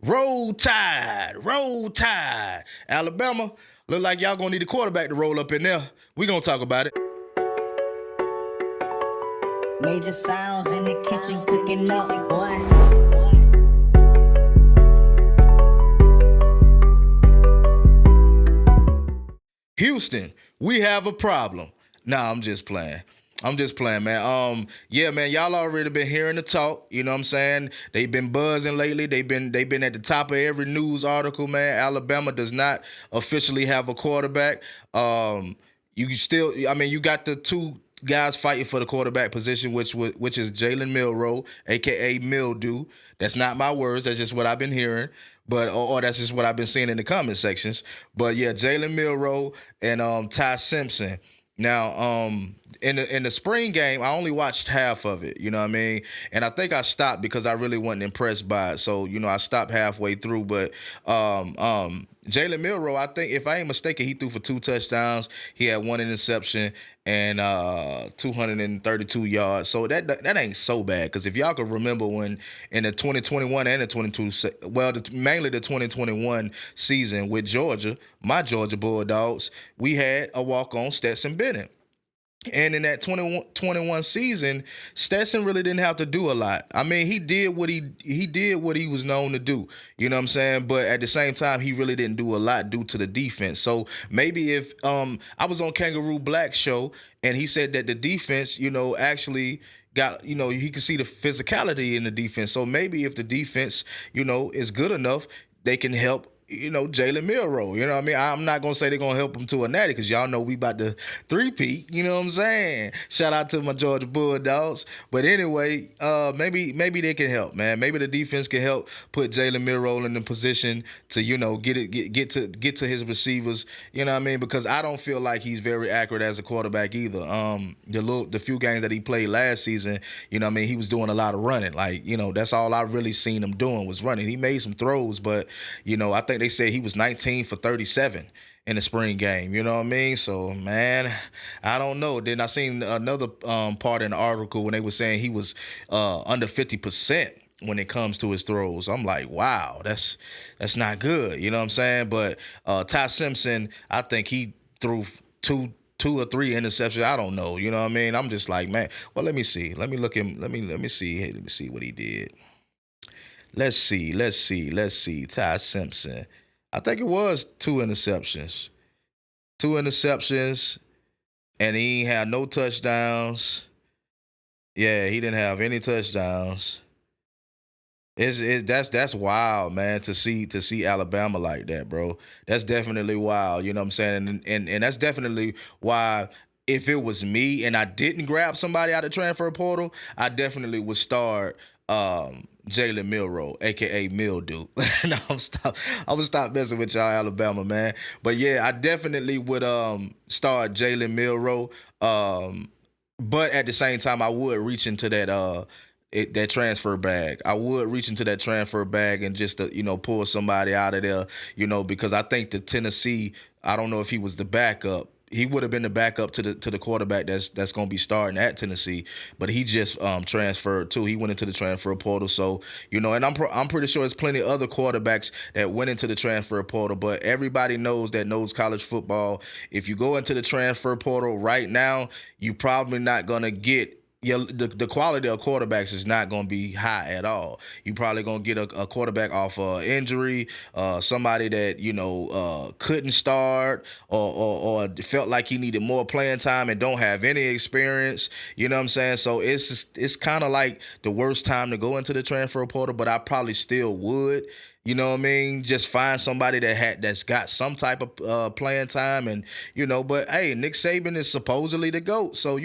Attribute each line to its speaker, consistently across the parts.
Speaker 1: Roll Tide, Roll Tide. Alabama, look like y'all gonna need a quarterback to roll up in there. We gonna talk about it.
Speaker 2: Major sounds in the kitchen cooking up, boy.
Speaker 1: Houston, we have a problem. Nah, I'm just playing. I'm just playing, man. Yeah, man, y'all already been hearing the talk. You know what I'm saying? They've been buzzing lately. They've been at the top of every news article, man. Alabama does not officially have a quarterback. You still, I mean, you got the two guys fighting for the quarterback position, which is Jalen Milroe, aka Mildew. That's not my words. That's just what I've been hearing. But or that's just what I've been seeing in the comment sections. But yeah, Jalen Milroe and Ty Simpson. Now, in the spring game, I only watched half of it. You know what I mean? And I think I stopped because I really wasn't impressed by it. So I stopped halfway through. But Jalen Milroe, I think if I ain't mistaken, he threw for 2 touchdowns. He had 1 interception and 232 yards. So that ain't so bad. Because if y'all could remember when in the 2021 and the 22, mainly the 2021 season with Georgia, my Georgia Bulldogs, we had a walk-on Stetson Bennett. And in that 2021 season, Stetson really didn't have to do a lot. I mean, he did what he was known to do. You know what I'm saying? But at the same time, he really didn't do a lot due to the defense. So maybe if I was on Kangaroo Black's show and he said that the defense, actually got, he could see the physicality in the defense. So maybe if the defense, is good enough, they can help Jalen Milroe. You know what I mean? I'm not going to say they're going to help him to a natty because y'all know we about to three-peat. You know what I'm saying? Shout out to my Georgia Bulldogs. But anyway, maybe they can help, man. Maybe the defense can help put Jalen Milroe in the position to, get to his receivers. You know what I mean? Because I don't feel like he's very accurate as a quarterback either. The few games that he played last season, you know what I mean, he was doing a lot of running. Like, that's all I really seen him doing was running. He made some throws, but, I think they said he was 19 for 37 in the spring game. You know what I mean? So, man, I don't know. Then I seen another part in the article when they were saying he was under 50% when it comes to his throws. I'm like, wow, that's not good. You know what I'm saying? But Ty Simpson, I think he threw two or three interceptions. I don't know. You know what I mean? I'm just like, man. Well, let me see. Let me look him. Let me see. Hey, let me see what he did. Let's see. Ty Simpson. I think it was 2 interceptions. 2 interceptions, and he ain't had no touchdowns. Yeah, he didn't have any touchdowns. That's wild, man, to see Alabama like that, bro. That's definitely wild, you know what I'm saying? And that's definitely why if it was me and I didn't grab somebody out of transfer portal, I definitely would start Jalen Milroe, aka Mildew. No, I'm gonna stop messing with y'all, Alabama, man. But yeah, I definitely would start Jalen Milroe. But at the same time, I would reach into that transfer bag. I would reach into that transfer bag and just pull somebody out of there, because I think the Tennessee. I don't know if he was the backup. He would have been the backup to the quarterback that's going to be starting at Tennessee, but he just transferred too. He went into the transfer portal, so and I'm pretty sure there's plenty of other quarterbacks that went into the transfer portal. But everybody knows college football. If you go into the transfer portal right now, you're probably not going to get. The quality of quarterbacks is not going to be high at all. You're probably going to get a quarterback off injury, somebody that, couldn't start or felt like he needed more playing time and don't have any experience. You know what I'm saying? So it's kind of like the worst time to go into the transfer portal, but I probably still would. You know what I mean? Just find somebody that's got some type of playing time, and But hey, Nick Saban is supposedly the GOAT, so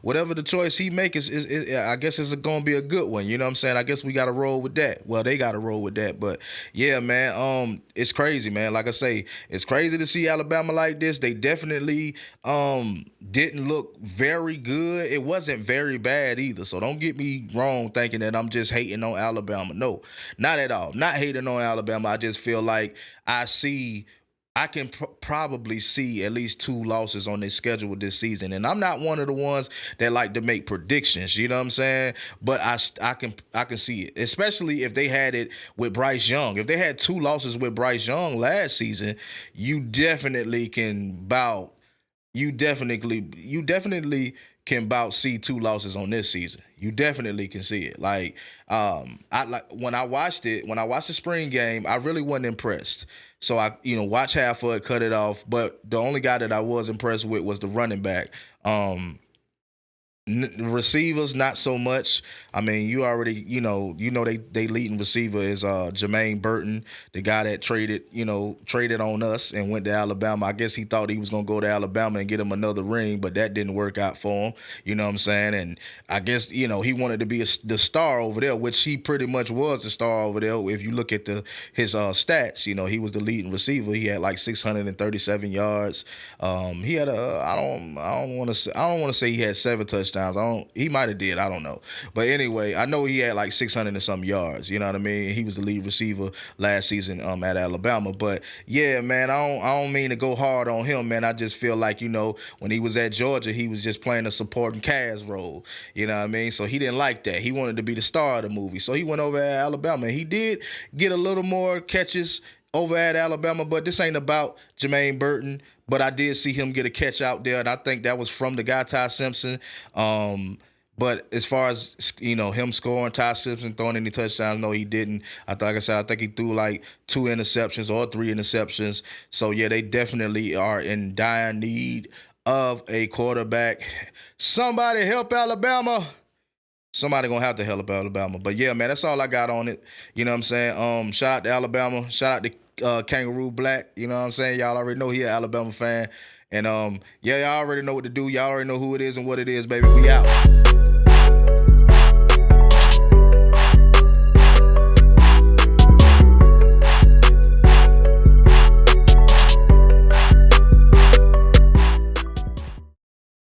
Speaker 1: whatever the choice he makes is I guess it's going to be a good one. You know what I'm saying? I guess we got to roll with that. Well, they got to roll with that, but yeah, man, it's crazy, man. Like I say, it's crazy to see Alabama like this. They definitely didn't look very good. It wasn't very bad either. So don't get me wrong thinking that I'm just hating on Alabama. No, not at all. Not hating on Alabama. I just feel like I see I can probably see at least 2 losses on their schedule this season, and I'm not one of the ones that like to make predictions. You know what I'm saying? But I can see it, especially if they had it with Bryce Young. If they had 2 losses with Bryce Young last season, you definitely can bout. You definitely can about see 2 losses on this season. You definitely can see it. Like, I like when I watched the spring game, I really wasn't impressed. So I, watch half of it, cut it off. But the only guy that I was impressed with was the running back. Receivers, not so much. I mean, you already, they leading receiver is Jermaine Burton, the guy that traded on us and went to Alabama. I guess he thought he was gonna go to Alabama and get him another ring, but that didn't work out for him. You know what I'm saying? And I guess he wanted to be the star over there, which he pretty much was the star over there. If you look at his stats, he was the leading receiver. He had like 637 yards. He had I don't want to say he had 7 touchdowns. He might have did. I don't know. But anyway, I know he had like 600 and some yards. You know what I mean? He was the lead receiver last season at Alabama. But yeah, man, I don't mean to go hard on him, man. I just feel like, when he was at Georgia, he was just playing a supporting cast role. You know what I mean? So he didn't like that. He wanted to be the star of the movie. So he went over at Alabama. And he did get a little more catches over at Alabama, but this ain't about Jermaine Burton. But I did see him get a catch out there, and I think that was from the guy Ty Simpson. But as far as him scoring, Ty Simpson throwing any touchdowns, no, he didn't. Like I said, I think he threw like 2 interceptions or 3 interceptions. So yeah, they definitely are in dire need of a quarterback. Somebody help Alabama. Somebody gonna have to help Alabama. But yeah, man, that's all I got on it. You know what I'm saying? Shout out to Alabama. Shout out to Kangaroo Black. You know what I'm saying? Y'all already know he an Alabama fan. And yeah, y'all already know what to do. Y'all already know who it is and what it is, baby. We out.